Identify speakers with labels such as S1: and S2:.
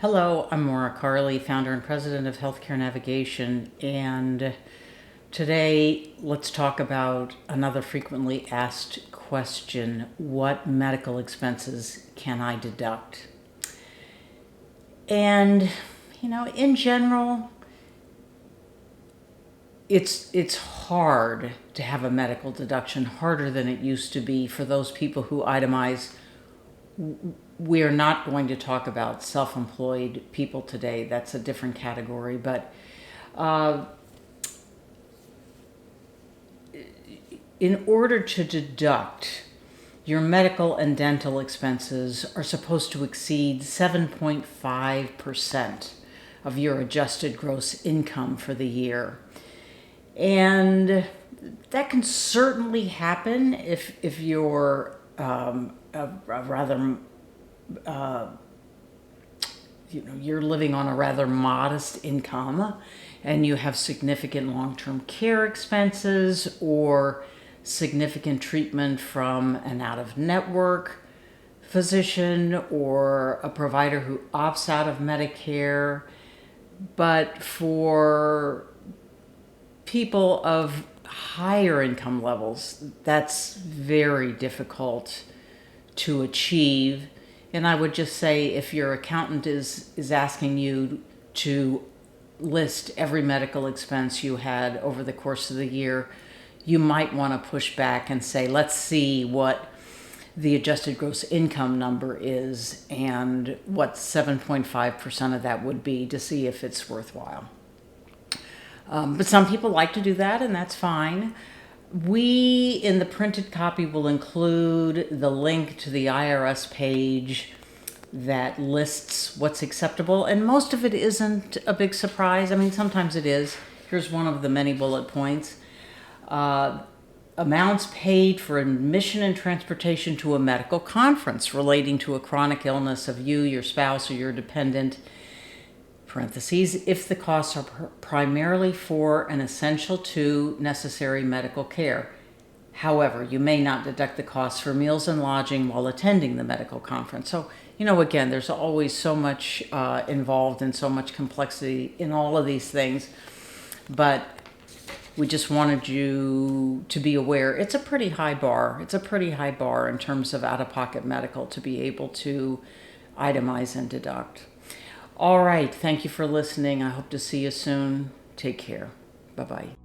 S1: Hello, I'm Maura Carley, founder and president of Healthcare Navigation, and today let's talk about another frequently asked question: what medical expenses can I deduct? And, in general, it's hard to have a medical deduction, harder than it used to be for those people who itemize. We are not going to talk about self-employed people today. That's a different category. But in order to deduct, your medical and dental expenses are supposed to exceed 7.5% of your adjusted gross income for the year. And that can certainly happen if you're a rather you're living on a rather modest income and you have significant long-term care expenses or significant treatment from an out-of-network physician or a provider who opts out of Medicare. But for people of higher income levels, that's very difficult to achieve. And I would just say, if your accountant is asking you to list every medical expense you had over the course of the year, you might want to push back and say, let's see what the adjusted gross income number is and what 7.5% of that would be, to see if it's worthwhile. But some people like to do that, and that's fine. We, in the printed copy, will include the link to the IRS page that lists what's acceptable, and most of it isn't a big surprise. I mean, sometimes it is. Here's one of the many bullet points. Amounts paid for admission and transportation to a medical conference relating to a chronic illness of you, your spouse, or your dependent, parentheses, if the costs are primarily for an essential to necessary medical care. However, you may not deduct the costs for meals and lodging while attending the medical conference. So, again, there's always so much involved and so much complexity in all of these things. But we just wanted you to be aware. It's a pretty high bar. It's a pretty high bar in terms of out-of-pocket medical to be able to itemize and deduct. All right. Thank you for listening. I hope to see you soon. Take care. Bye-bye.